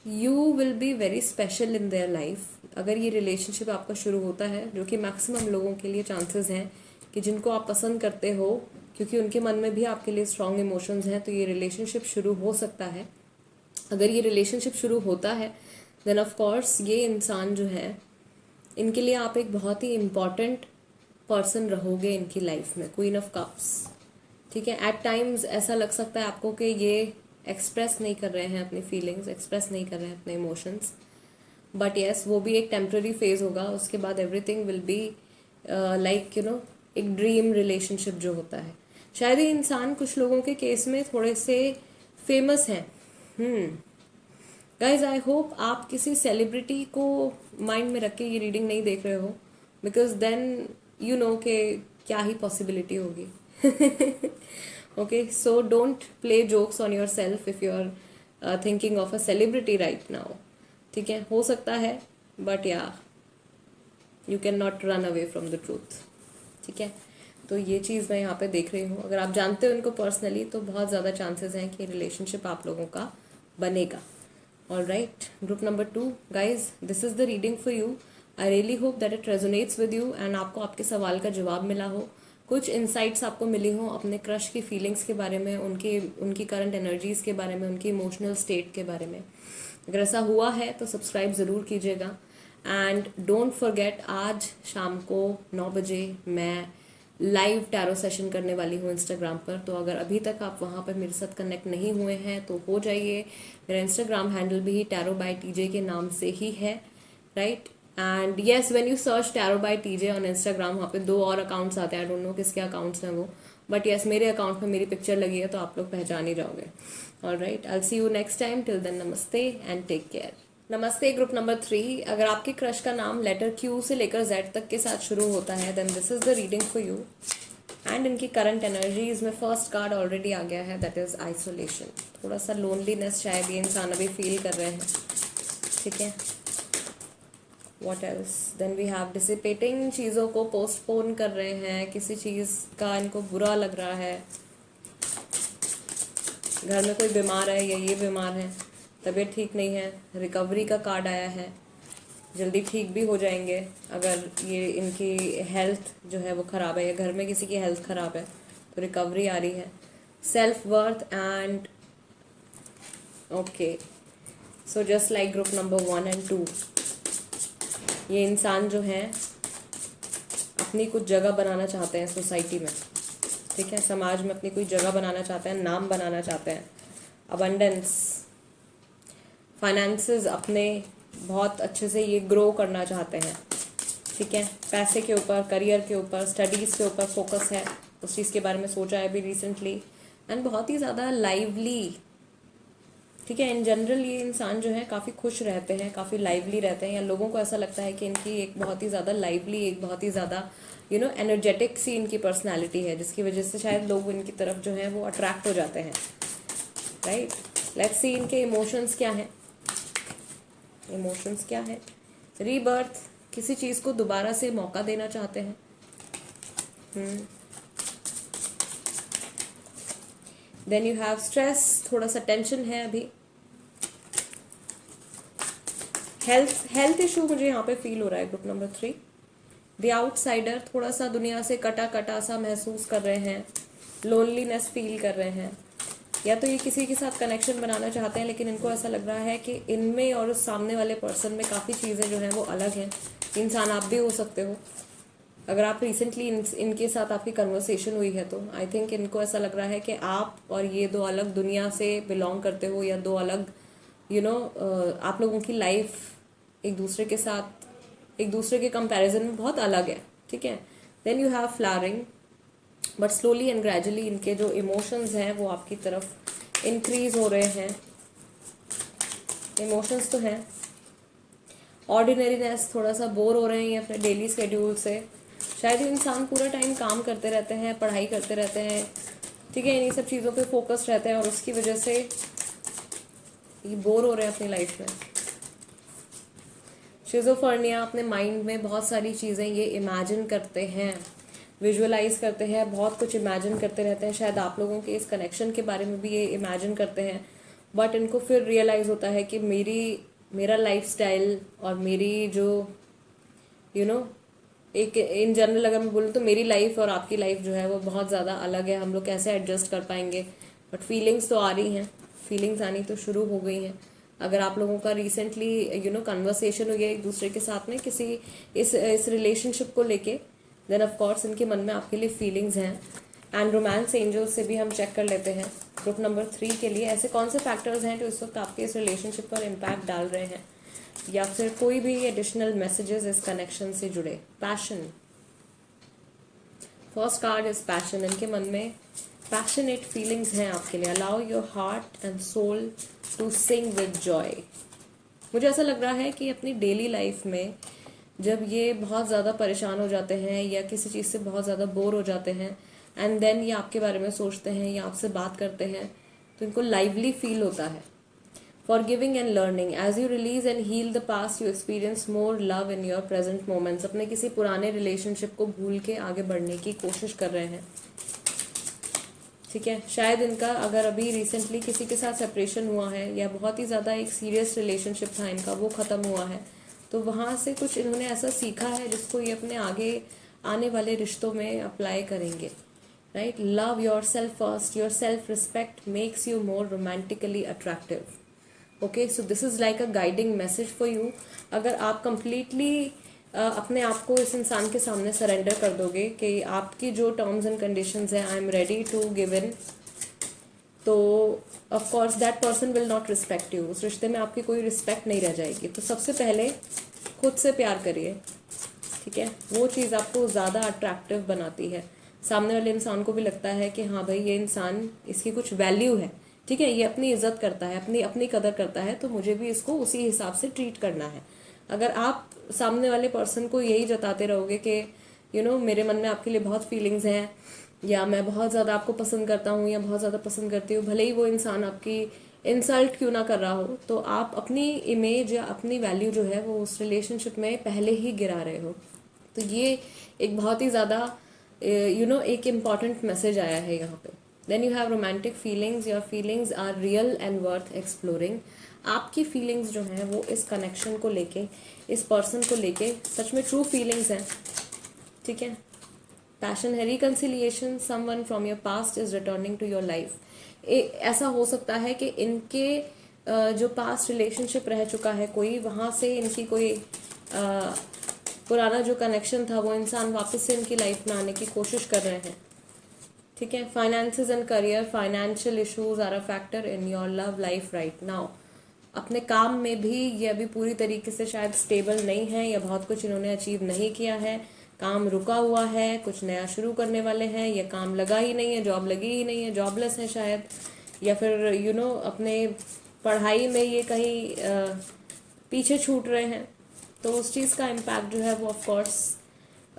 You will be very special in their life. अगर ये रिलेशनशिप आपका शुरू होता है, जो कि मैक्सिमम लोगों के लिए चांसेस हैं कि जिनको आप पसंद करते हो, क्योंकि उनके मन में भी आपके लिए स्ट्रॉन्ग इमोशंस हैं, तो ये रिलेशनशिप शुरू हो सकता है। अगर ये रिलेशनशिप शुरू होता है देन ऑफ कोर्स ये इंसान जो है, इनके लिए आप एक बहुत ही इम्पॉर्टेंट पर्सन रहोगे इनकी लाइफ में। क्वीन ऑफ कप्स, ठीक है, एट टाइम्स ऐसा लग सकता है आपको कि ये एक्सप्रेस नहीं कर रहे हैं अपनी फीलिंग्स, एक्सप्रेस नहीं कर रहे हैं अपने इमोशंस, बट येस वो भी एक टेम्प्रेरी फेज होगा। उसके बाद एवरीथिंग विल बी लाइक एक ड्रीम रिलेशनशिप जो होता है। शायद ये इंसान कुछ लोगों के केस में थोड़े से फेमस हैं। गाइज आई होप आप किसी सेलिब्रिटी को माइंड में रख के ये रीडिंग नहीं देख रहे हो, बिकॉज देन यू नो के क्या ही पॉसिबिलिटी होगी। Okay, so don't play jokes on yourself if you are thinking of a celebrity right now. ठीक है, हो सकता है, but yeah you can not run away from the truth. ठीक है, तो ये चीज़ मैं यहाँ पे देख रही हूँ। अगर आप जानते हो इनको पर्सनली तो बहुत ज़्यादा चांसेस हैं कि रिलेशनशिप आप लोगों का बनेगा। All right, group number 2 guys, this is the reading for you. I really hope that it resonates with you and आपको आपके सवाल का जवाब मिला हो, कुछ इंसाइट्स आपको मिली हो अपने क्रश की फीलिंग्स के बारे में, उनकी करंट एनर्जीज़ के बारे में, उनकी इमोशनल स्टेट के बारे में। अगर ऐसा हुआ है तो सब्सक्राइब ज़रूर कीजिएगा एंड डोंट फॉरगेट, आज शाम को 9 बजे मैं लाइव टैरो सेशन करने वाली हूँ इंस्टाग्राम पर। तो अगर अभी तक आप वहाँ पर मेरे साथ कनेक्ट नहीं हुए हैं तो हो जाइए। मेरा इंस्टाग्राम हैंडल भी टैरो बाय टीजे के नाम से ही है, right. And yes, when you search tarot by TJ on Instagram, वहाँ पे 2 और अकाउंट्स आते हैं, आई डोंट नो किसके अकाउंट्स हैं वो, बट येस मेरे अकाउंट में मेरी पिक्चर लगी है तो आप लोग पहचान ही जाओगे। All right, I see you next time, till then नमस्ते एंड टेक केयर। नमस्ते ग्रुप नंबर 3, अगर आपके क्रश का नाम लेटर क्यू से लेकर जेड तक के साथ शुरू होता है then this is the reading for you and इनकी करंट एनर्जीज में फर्स्ट कार्ड ऑलरेडी आ गया है, दैट इज आइसोलेशन। थोड़ा सा लोनलीनेस शायद ये इंसान अभी फील कर रहे हैं, ठीक है। What else, then we have dissipating, चीज़ों को पोस्टपोन कर रहे हैं, किसी चीज़ का इनको बुरा लग रहा है, घर में कोई बीमार है या ये बीमार है, तबीयत ठीक नहीं है, रिकवरी का कार्ड आया है, जल्दी ठीक भी हो जाएंगे। अगर ये इनकी हेल्थ जो है वो ख़राब है या घर में किसी की हेल्थ ख़राब है तो रिकवरी आ रही है। Self worth and okay, so just like group number 1 and 2, ये इंसान जो है अपनी कुछ जगह बनाना चाहते हैं सोसाइटी में, ठीक है, समाज में अपनी कोई जगह बनाना चाहते हैं, नाम बनाना चाहते हैं। अबंडेंस, फाइनेंसेस अपने बहुत अच्छे से ये ग्रो करना चाहते हैं, ठीक है। पैसे के ऊपर, करियर के ऊपर, स्टडीज़ के ऊपर फोकस है, उस चीज़ के बारे में सोचा है अभी रिसेंटली, एंड बहुत ही ज़्यादा लाइवली, ठीक है। इन जनरल ये इंसान जो है काफ़ी खुश रहते हैं, काफ़ी लाइवली रहते हैं, या लोगों को ऐसा लगता है कि इनकी एक बहुत ही ज़्यादा लाइवली, एक बहुत ही ज़्यादा एनर्जेटिक सी इनकी पर्सनैलिटी है, जिसकी वजह से शायद लोग इनकी तरफ जो है वो अट्रैक्ट हो जाते हैं, राइट। लेट्स सी इनके इमोशंस क्या हैं। इमोशंस क्या है? रीबर्थ, किसी चीज़ को दोबारा से मौका देना चाहते हैं। देन यू हैव स्ट्रेस, थोड़ा सा टेंशन है अभी। हेल्थ इशू मुझे यहाँ पे फील हो रहा है ग्रुप नंबर 3। द आउटसाइडर, थोड़ा सा दुनिया से कटा कटा सा महसूस कर रहे हैं, लोनलीनेस फील कर रहे हैं, या तो ये किसी के साथ कनेक्शन बनाना चाहते हैं लेकिन इनको ऐसा लग रहा है कि इनमें और उस सामने वाले पर्सन में काफ़ी चीज़ें जो हैं वो अलग हैं। इंसान आप भी हो सकते हो, अगर आप रिसेंटली इनके साथ आपकी कन्वर्सेशन हुई है तो आई थिंक इनको ऐसा लग रहा है कि आप और ये 2 अलग दुनिया से बिलोंग करते हो, या 2 अलग आप लोगों की लाइफ एक दूसरे के साथ, एक दूसरे के कंपैरिजन में बहुत अलग है, ठीक है। Then you have flowering, but slowly and gradually इनके जो इमोशंस हैं वो आपकी तरफ इंक्रीज हो रहे हैं। इमोशंस तो हैं। ऑर्डिनरीनेस, थोड़ा सा बोर हो रहे हैं ये अपने डेली स्केड्यूल से, शायद ये इंसान पूरा टाइम काम करते रहते हैं, पढ़ाई करते रहते हैं, ठीक है, इन्हीं सब चीज़ों पे फोकस रहते हैं और उसकी वजह से ये बोर हो रहे हैं अपनी लाइफ में। शिज़ोफ्रेनिया, अपने माइंड में बहुत सारी चीज़ें ये इमेजिन करते हैं, विजुअलाइज करते हैं, बहुत कुछ इमेजिन करते रहते हैं, शायद आप लोगों के इस कनेक्शन के बारे में भी ये इमेजिन करते हैं, बट इनको फिर रियलाइज़ होता है कि मेरा लाइफस्टाइल और मेरी जो एक इन जनरल अगर मैं बोलूँ तो मेरी लाइफ और आपकी लाइफ जो है वो बहुत ज़्यादा अलग है, हम लोग कैसे एडजस्ट कर पाएंगे। बट फीलिंग्स तो आ रही हैं, फीलिंग्स आनी तो शुरू हो गई हैं। अगर आप लोगों का रिसेंटली कन्वर्सेशन हुई है एक दूसरे के साथ में किसी इस रिलेशनशिप को लेके, देन ऑफ कोर्स इनके मन में आपके लिए फीलिंग्स हैं। एंड रोमांस एंजल्स से भी हम चेक कर लेते हैं ग्रुप नंबर 3 के लिए ऐसे कौन से फैक्टर्स हैं जो इस वक्त आपके इस रिलेशनशिप पर इम्पैक्ट डाल रहे हैं, या फिर कोई भी एडिशनल मैसेजेस इस कनेक्शन से जुड़े। Passion, first card is passion, इनके मन में पैशनेट फीलिंग्स हैं आपके लिए। Allow your heart and soul to sing with joy. मुझे ऐसा लग रहा है कि अपनी डेली लाइफ में जब ये बहुत ज़्यादा परेशान हो जाते हैं या किसी चीज़ से बहुत ज़्यादा बोर हो जाते हैं एंड देन ये आपके बारे में सोचते हैं या आपसे बात करते हैं तो इनको लाइवली फील होता है। Forgiving and learning. As you release and heal the past, you experience more love in your present moments. अपने किसी पुराने रिलेशनशिप को भूल के आगे बढ़ने की कोशिश कर रहे हैं, ठीक है। शायद इनका अगर अभी रिसेंटली किसी के साथ सेपरेशन हुआ है या बहुत ही ज़्यादा एक सीरियस रिलेशनशिप था इनका, वो ख़त्म हुआ है, तो वहाँ से कुछ इन्होंने ऐसा सीखा है जिसको ये अपने आगे आने वाले रिश्तों में अप्लाई करेंगे, right. Love your self first, your self respect makes you more romantically attractive. Okay, so this is like a guiding message for you. अगर आप कंप्लीटली अपने आप को इस इंसान के सामने सरेंडर कर दोगे कि आपकी जो टर्म्स एंड कंडीशंस हैं, I am ready to give in, तो of course that person will not respect you. उस रिश्ते में आपकी कोई रिस्पेक्ट नहीं रह जाएगी। तो सबसे पहले खुद से प्यार करिए, ठीक है। वो चीज़ आपको ज़्यादा अट्रैक्टिव बनाती है। सामने वाले इंसान को भी लगता है कि हाँ भाई, ये इंसान, इसकी कुछ वैल्यू है, ठीक है, ये अपनी इज्जत करता है, अपनी अपनी कदर करता है, तो मुझे भी इसको उसी हिसाब से ट्रीट करना है। अगर आप सामने वाले पर्सन को यही जताते रहोगे कि मेरे मन में आपके लिए बहुत फीलिंग्स हैं, या मैं बहुत ज़्यादा आपको पसंद करता हूँ या बहुत ज़्यादा पसंद करती हूँ, भले ही वो इंसान आपकी इंसल्ट क्यों ना कर रहा हो, तो आप अपनी इमेज या अपनी वैल्यू जो है वो उस रिलेशनशिप में पहले ही गिरा रहे हो। तो ये एक बहुत ही ज़्यादा एक इम्पॉर्टेंट मैसेज आया है यहाँ पे। Then you have romantic feelings, your feelings are real and worth exploring. आपकी फीलिंग्स जो हैं वो इस कनेक्शन को लेके, इस पर्सन को लेके सच में ट्रू फीलिंग्स हैं, ठीक है। पैशन है, reconciliation, someone from your past is returning to your life. ऐसा हो सकता है कि इनके जो पास्ट रिलेशनशिप रह चुका है कोई, वहाँ से इनकी कोई पुराना जो कनेक्शन था वो इंसान वापस से इनकी लाइफ में आने की कोशिश कर रहे हैं, ठीक है। Finances and career, financial issues are a factor in your love life right now. अपने काम में भी ये अभी पूरी तरीके से शायद स्टेबल नहीं है, या बहुत कुछ इन्होंने अचीव नहीं किया है, काम रुका हुआ है, कुछ नया शुरू करने वाले हैं, या काम लगा ही नहीं है, जॉब लगी ही नहीं है, जॉबलेस है शायद, या फिर अपने पढ़ाई में ये कहीं पीछे छूट रहे हैं। तो उस चीज़ का इम्पैक्ट जो है वो ऑफकोर्स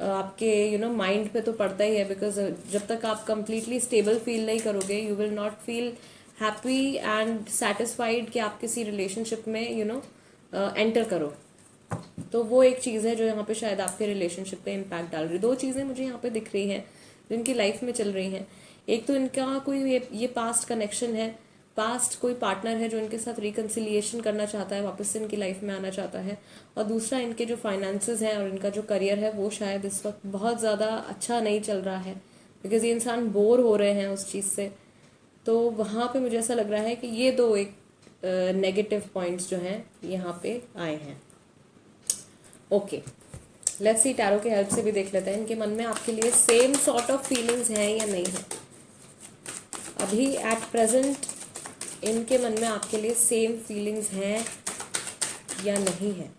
आपके माइंड पे तो पड़ता ही है, बिकॉज जब तक आप कंप्लीटली स्टेबल फील नहीं करोगे, you will not feel happy and satisfied कि आप किसी रिलेशनशिप में एंटर करो। तो वो एक चीज़ है जो यहाँ पे शायद आपके रिलेशनशिप पे इम्पैक्ट डाल रही है। दो चीज़ें मुझे यहाँ पे दिख रही हैं जो इनकी लाइफ में चल रही हैं। एक तो इनका कोई ये पास्ट कनेक्शन है, पास्ट कोई पार्टनर है जो इनके साथ रिकन्सिलिएशन करना चाहता है, वापस से इनकी लाइफ में आना चाहता है। और दूसरा, इनके जो फाइनेंसेस हैं और इनका जो करियर है वो शायद इस वक्त बहुत ज़्यादा अच्छा नहीं चल रहा है, बिकॉज ये इंसान बोर हो रहे हैं उस चीज़ से। तो वहाँ पे मुझे ऐसा लग रहा है कि ये दो एक नेगेटिव पॉइंट्स जो हैं यहाँ पे आए हैं। ओके, लेट्स सी, टैरो के हेल्प से भी देख लेते हैं इनके मन में आपके लिए सेम सॉर्ट ऑफ फीलिंग्स हैं या नहीं है। अभी एट प्रेजेंट इनके मन में आपके लिए सेम फीलिंग्स हैं या नहीं है।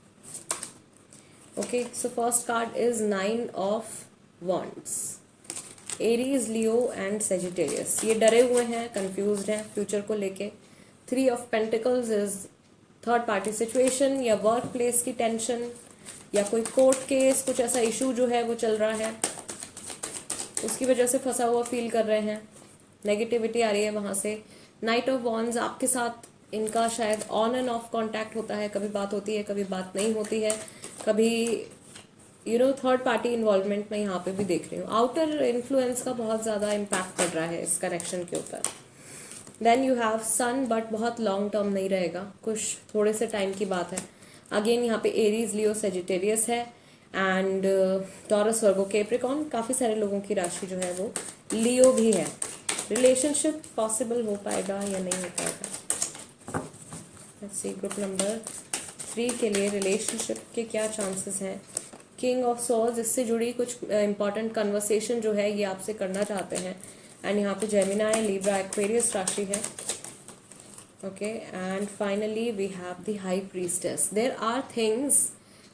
Okay, so first card is 9 of wands. Aries, Leo and Sagittarius, ये डरे हुए हैं, कंफ्यूज्ड हैं फ्यूचर को लेके। 3 of pentacles is third party situation या वर्क प्लेस की टेंशन, या कोई कोर्ट केस, कुछ ऐसा इशू जो है वो चल रहा है, उसकी वजह से फंसा हुआ फील कर रहे हैं, नेगेटिविटी आ रही है वहाँ से। नाइट ऑफ वॉन्ड्स, आपके साथ इनका शायद ऑन एंड ऑफ कांटेक्ट होता है, कभी बात होती है, कभी बात नहीं होती है, कभी थर्ड पार्टी इन्वॉल्वमेंट में यहाँ पे भी देख रही हूँ। आउटर इन्फ्लुएंस का बहुत ज़्यादा इम्पैक्ट पड़ रहा है इस कनेक्शन के ऊपर। Then you have sun, but बहुत लॉन्ग टर्म नहीं रहेगा, कुछ थोड़े से टाइम की बात है। अगेन यहाँ पे एरीज, लियो, सेजिटेरियस है, एंड टॉरस, वर्गो, कैप्रिकॉर्न। काफ़ी सारे लोगों की राशि जो है वो लियो भी है। रिलेशनशिप पॉसिबल हो पाएगा या नहीं हो पाएगा। लेट्स सी, ग्रुप नंबर 3 के लिए रिलेशनशिप के क्या चांसेस हैं। किंग ऑफ सोल्स, इससे जुड़ी कुछ इंपॉर्टेंट कन्वर्सेशन जो है ये आपसे करना चाहते हैं। एंड यहाँ पे जेमिनाई, लिब्रा, एक्वेरियस राशि है। Okay, and finally we have the high priestess. There are things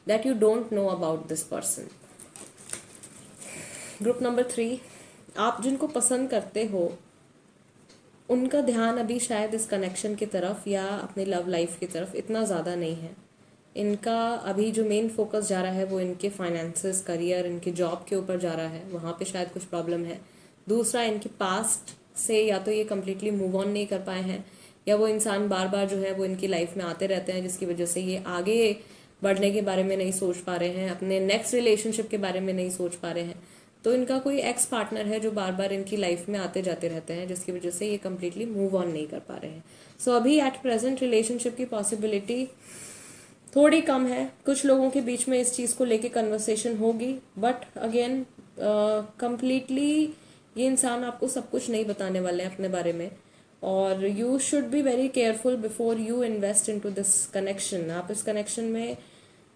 that you don't know about this person. Group number 3, आप जिनको पसंद करते हो उनका ध्यान अभी शायद इस कनेक्शन की तरफ या अपनी लव लाइफ की तरफ इतना ज़्यादा नहीं है। इनका अभी जो मेन फोकस जा रहा है वो इनके फाइनेंसेस, करियर, इनके जॉब के ऊपर जा रहा है, वहाँ पे शायद कुछ प्रॉब्लम है। दूसरा, इनके पास्ट से या तो ये कम्प्लीटली मूव ऑन नहीं कर पाए हैं, या वो इंसान बार बार जो है वो इनकी लाइफ में आते रहते हैं, जिसकी वजह से ये आगे बढ़ने के बारे में नहीं सोच पा रहे हैं, अपने नेक्स्ट रिलेशनशिप के बारे में नहीं सोच पा रहे हैं। तो इनका कोई एक्स पार्टनर है जो बार बार इनकी लाइफ में आते जाते रहते हैं, जिसकी वजह से ये कम्प्लीटली मूव ऑन नहीं कर पा रहे हैं। सो अभी एट प्रेजेंट रिलेशनशिप की पॉसिबिलिटी थोड़ी कम है। कुछ लोगों के बीच में इस चीज़ को लेके कन्वर्सेशन होगी, बट अगेन कम्प्लीटली ये इंसान आपको सब कुछ नहीं बताने वाले हैं अपने बारे में, और you should be very careful before you invest into this connection. आप इस कनेक्शन में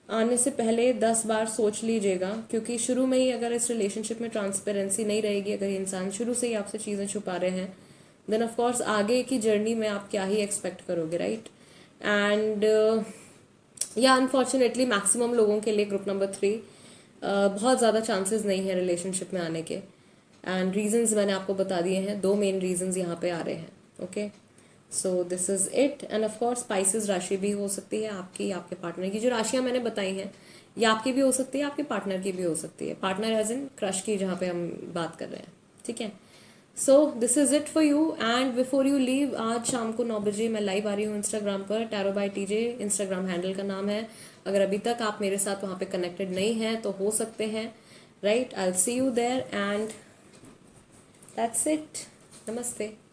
आने से पहले 10 बार सोच लीजिएगा, क्योंकि शुरू में ही अगर इस रिलेशनशिप में ट्रांसपेरेंसी नहीं रहेगी, अगर इंसान शुरू से ही आपसे चीज़ें छुपा रहे हैं, देन ऑफ कोर्स आगे की जर्नी में आप क्या ही एक्सपेक्ट करोगे, राइट। एंड या अनफॉर्चुनेटली मैक्सिमम लोगों के लिए ग्रुप नंबर 3 बहुत ज़्यादा चांसेस नहीं है रिलेशनशिप में आने के। एंड रीजंस मैंने आपको बता दिए हैं, 2 मेन रीजंस यहाँ पे आ रहे हैं। Okay, so this is it. End of course spices राशि भी हो सकती है आपकी, आपके पार्टनर की। जो राशियाँ मैंने बताई हैं ये आपकी भी हो सकती है, आपके पार्टनर की भी हो सकती है। पार्टनर एज इन क्रश की जहाँ पे हम बात कर रहे हैं, ठीक है। सो this is it for you. And before you leave, आज शाम को 9 बजे मैं लाइव आ रही हूँ इंस्टाग्राम पर, tarot by TJ Instagram handle का नाम है। अगर अभी तक आप मेरे साथ वहाँ पे कनेक्टेड नहीं हैं तो हो सकते हैं, right. I will see you there and that's it. नमस्ते।